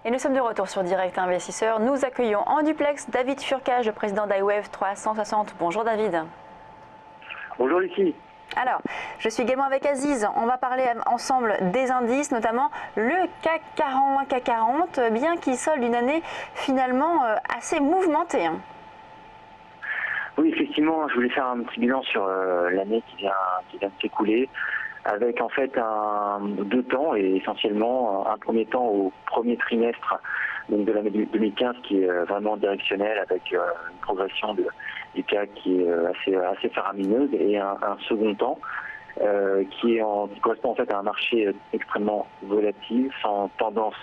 Et nous sommes de retour sur Direct Investisseur. Nous accueillons en duplex David Furcage, le président d'iWave 360. Bonjour David. Bonjour Lucie. Alors, je suis également avec Aziz. On va parler ensemble des indices, notamment le CAC 40, bien qu'il solde une année finalement assez mouvementée. Oui, effectivement, je voulais faire un petit bilan sur l'année qui vient de s'écouler, avec en fait deux temps, et essentiellement un premier temps au premier trimestre donc de l'année 2015 qui est vraiment directionnel, avec une progression du CAC qui est assez faramineuse, et un second temps qui correspond en fait à un marché extrêmement volatile, sans tendance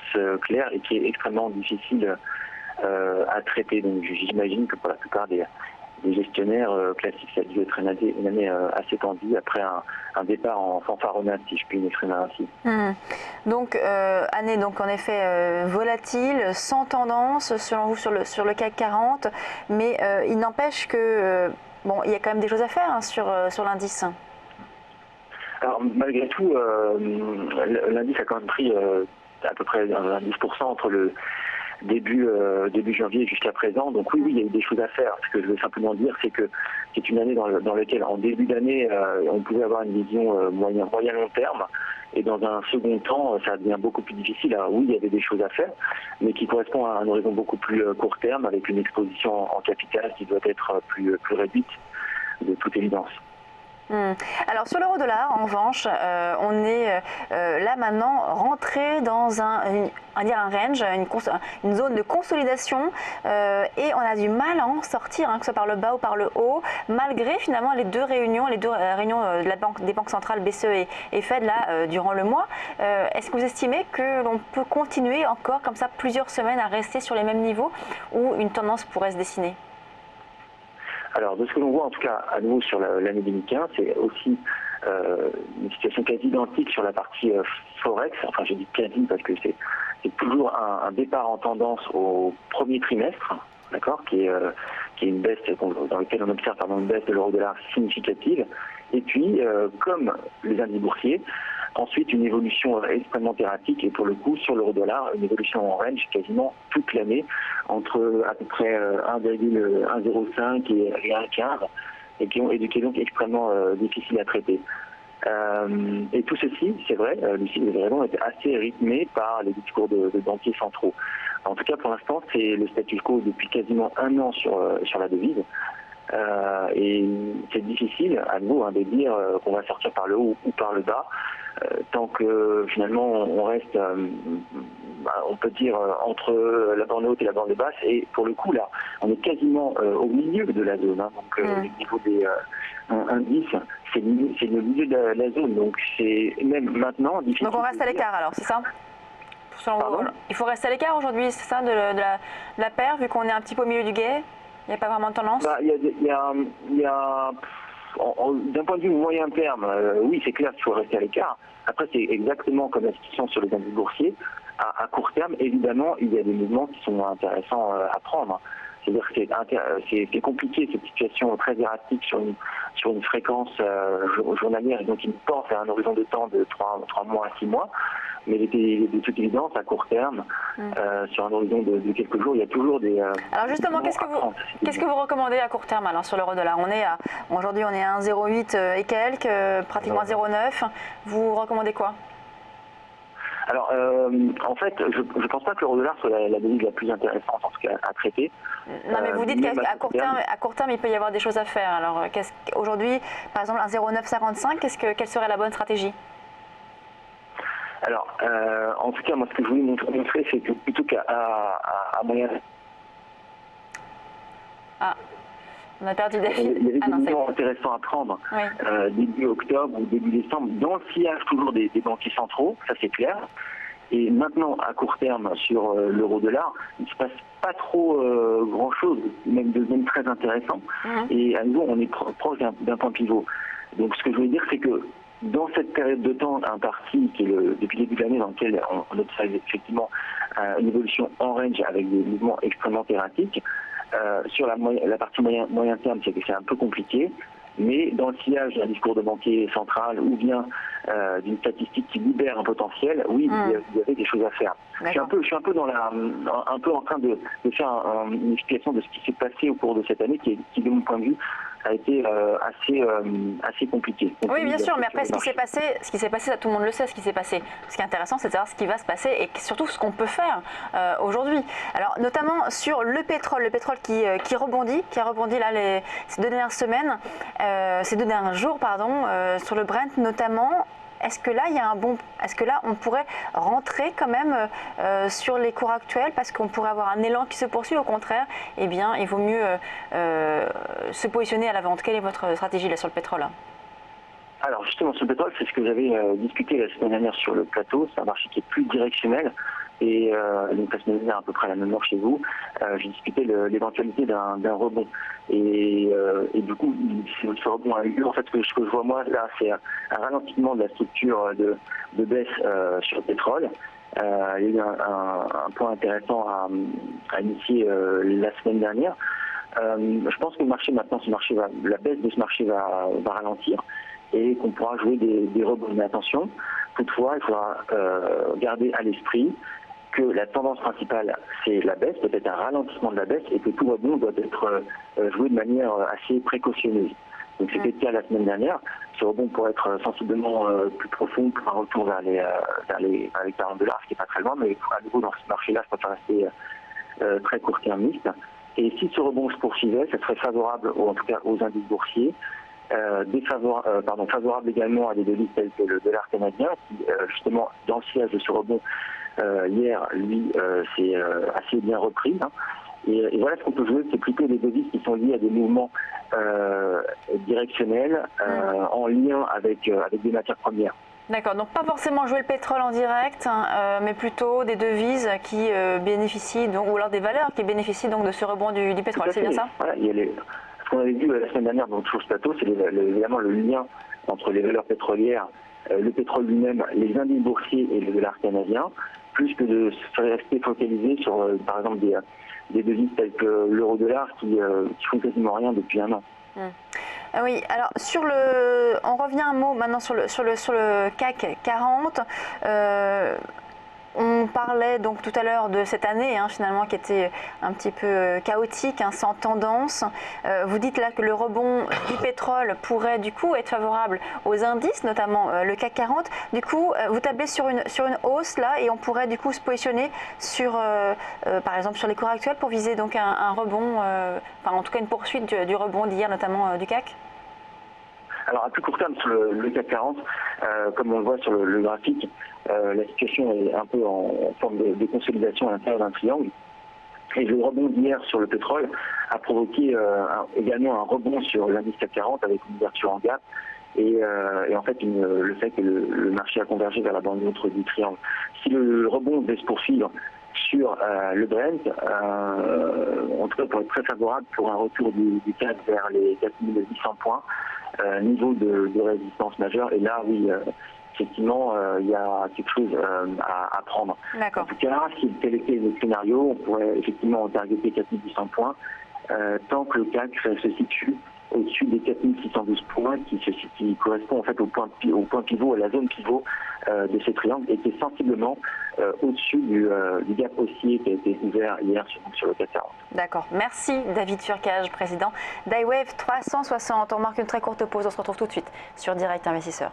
claire, et qui est extrêmement difficile à traiter. Donc j'imagine que pour la plupart des gestionnaires classiques, ça a dû être une année assez tendue après un départ en fanfaronnade, si je puis m'exprimer ainsi. Donc année en effet volatile, sans tendance selon vous sur le CAC 40, mais il n'empêche que bon, il y a quand même des choses à faire hein, sur l'indice. Alors malgré tout, l'indice a quand même pris à peu près 10% entre le début janvier jusqu'à présent. Donc oui, il y a eu des choses à faire. Ce que je veux simplement dire, c'est que c'est une année dans laquelle, en début d'année, on pouvait avoir une vision moyen-long terme, et dans un second temps, ça devient beaucoup plus difficile. Alors oui, il y avait des choses à faire, mais qui correspond à un horizon beaucoup plus court terme, avec une exposition en capital qui doit être plus réduite, de toute évidence. Alors sur l'euro-dollar, en revanche, on est là maintenant rentré dans un range, une zone de consolidation, et on a du mal à en sortir, hein, que ce soit par le bas ou par le haut, malgré finalement les deux réunions des banques centrales BCE et Fed là durant le mois. Est-ce que vous estimez que l'on peut continuer encore comme ça plusieurs semaines à rester sur les mêmes niveaux, ou une tendance pourrait se dessiner ? Alors, de ce que l'on voit, en tout cas, à nouveau sur l'année 2015, c'est aussi une situation quasi identique sur la partie Forex. Enfin, je dis quasi parce que c'est toujours un départ en tendance au premier trimestre, d'accord, qui est une baisse, dans laquelle on observe une baisse de l'euro-dollar significative. Et puis, comme les indices boursiers, ensuite une évolution extrêmement erratique, et pour le coup sur l'euro-dollar, une évolution en range quasiment toute l'année, entre à peu près 1,105 et 1,15, et qui est donc extrêmement difficile à traiter. Et tout ceci, c'est vrai, Lucie, les raisons étaient assez rythmées par les discours de banquiers centraux. En tout cas, pour l'instant, c'est le statu quo depuis quasiment un an sur la devise. Et c'est difficile à nouveau de dire qu'on va sortir par le haut ou par le bas, tant que finalement on reste, on peut dire, entre la bande haute et la bande basse. Et pour le coup là, on est quasiment au milieu de la zone, hein. Donc au niveau des indices, c'est le milieu de la zone, donc c'est même maintenant difficile. Donc on reste à l'écart alors, c'est ça? Il faut rester à l'écart aujourd'hui, c'est ça, de la paire, vu qu'on est un petit peu au milieu du gué? Il n'y a pas vraiment de tendance? D'un point de vue moyen terme, oui, c'est clair qu'il faut rester à l'écart. Après, c'est exactement comme la situation sur les indices boursiers. À court terme, évidemment, il y a des mouvements qui sont intéressants à prendre. C'est-à-dire que c'est compliqué, cette situation très erratique sur une fréquence journalière, et donc qui porte vers un horizon de temps de 3 mois à 6 mois. Mais de toute évidence, à court terme, sur un horizon de quelques jours, il y a toujours des... Alors justement, qu'est-ce que vous recommandez à court terme alors sur l'euro-dollar? Aujourd'hui, on est à 1,08 et quelques, pratiquement 0,9. Vous recommandez quoi? Alors, en fait, je ne pense pas que l'euro-dollar soit la devise la plus intéressante, en tout cas, à traiter. Non, mais vous dites qu'à court terme, il peut y avoir des choses à faire. Alors, aujourd'hui, par exemple, un 0,955, quelle serait la bonne stratégie? Alors, en tout cas, moi, ce que je voulais montrer, c'est que plutôt qu'à moyen... Ah, on a perdu des... Il y avait des mouvements intéressants à prendre, oui. Début octobre ou début décembre, dans le sillage toujours des banquiers centraux, ça c'est clair. Et maintenant, à court terme, sur l'euro-dollar, il ne se passe pas trop grand-chose, même très intéressant. Et à nouveau, on est proche d'un point pivot. Donc ce que je voulais dire, c'est que dans cette période de temps impartie, qui est depuis le début de l'année, dans laquelle on observe effectivement une évolution en range avec des mouvements extrêmement erratiques, sur la partie moyen terme, c'est un peu compliqué. mais dans le sillage d'un discours de banquier central ou bien d'une statistique qui libère un potentiel, oui, il y avait des choses à faire. Je suis un peu en train de faire une explication de ce qui s'est passé au cours de cette année, qui de mon point de vue, a été assez compliqué. Oui, bien sûr, mais après, ce qui s'est passé, tout le monde le sait, ce qui s'est passé. Ce qui est intéressant, c'est de savoir ce qui va se passer et surtout ce qu'on peut faire aujourd'hui. Alors, notamment sur le pétrole qui rebondit là ces 2 dernières semaines, ces 2 derniers jours, pardon, sur le Brent notamment. Est-ce que là, on pourrait rentrer quand même sur les cours actuels parce qu'on pourrait avoir un élan qui se poursuit? Au contraire, eh bien, il vaut mieux se positionner à la vente. Quelle est votre stratégie là sur le pétrole? Alors justement, sur le pétrole, c'est ce que j'avais discuté la semaine dernière sur le plateau. C'est un marché qui est plus directionnel. Et donc la semaine dernière, à peu près à la même heure chez vous, j'ai discuté l'éventualité d'un rebond. Et du coup, ce rebond a eu lieu. En fait, ce que je vois moi, là, c'est un ralentissement de la structure de baisse sur le pétrole. Il y a eu un point intéressant à initier la semaine dernière. Je pense que le marché maintenant, la baisse de ce marché va ralentir et qu'on pourra jouer des rebonds. Mais attention, toutefois, il faudra garder à l'esprit que la tendance principale, c'est la baisse, peut-être un ralentissement de la baisse, et que tout rebond doit être joué de manière assez précautionneuse. Donc c'était le cas la semaine dernière. Ce rebond pourrait être sensiblement plus profond pour un retour vers les $40, ce qui n'est pas très loin, mais à nouveau dans ce marché-là, je préfère rester très court-termiste. Et si ce rebond se poursuivait, ça serait favorable, ou en tout cas aux indices boursiers, favorable également à des devises telles que le dollar canadien, qui justement, dans le sillage de ce rebond, hier, lui, s'est assez bien repris. Hein. Et voilà, ce qu'on peut jouer, c'est plutôt des devises qui sont liées à des mouvements directionnels en lien avec des matières premières. D'accord, donc pas forcément jouer le pétrole en direct, mais plutôt des devises qui bénéficient, ou alors des valeurs qui bénéficient donc de ce rebond du pétrole, c'est bien ça? Voilà, ce qu'on avait vu la semaine dernière dans sur ce plateau, c'est évidemment le lien entre les valeurs pétrolières, le pétrole lui-même, les indices boursiers et le dollar canadien, plus que de se rester focalisé sur, par exemple, des devises telles que l'euro-dollar qui font quasiment rien depuis un an. Oui, alors on revient un mot maintenant sur le CAC 40. On parlait donc tout à l'heure de cette année finalement qui était un petit peu chaotique, sans tendance. Vous dites là que le rebond du pétrole pourrait du coup être favorable aux indices, notamment le CAC 40. Du coup, vous tablez sur une hausse là et on pourrait du coup se positionner sur, par exemple sur les cours actuels pour viser donc un rebond, enfin en tout cas une poursuite du rebond d'hier notamment du CAC. Alors à plus court terme sur le CAC 40, comme on le voit sur le graphique, la situation est un peu en forme de consolidation à l'intérieur d'un triangle. Et le rebond d'hier sur le pétrole a provoqué également un rebond sur l'indice CAC 40 avec une ouverture en gap et en fait le fait que le marché a convergé vers la bande neutre du triangle. Si le rebond devait se poursuivre sur le Brent, en tout cas pourrait être très favorable pour un retour du CAC vers les 4800 points, niveau de résistance majeure. Et là, oui, effectivement, il y a quelque chose à prendre. En tout cas, si tel était le scénario, on pourrait effectivement targeter 4800 points, tant que le CAC se situe au-dessus des 4612 points qui correspond en fait au point pivot, à la zone pivot de ce triangle, et qui est sensiblement au-dessus du gap haussier qui a été ouvert hier sur le CAC 40. D'accord. Merci David Turcage, président d'iWave 360. On marque une très courte pause, on se retrouve tout de suite sur Direct Investisseur.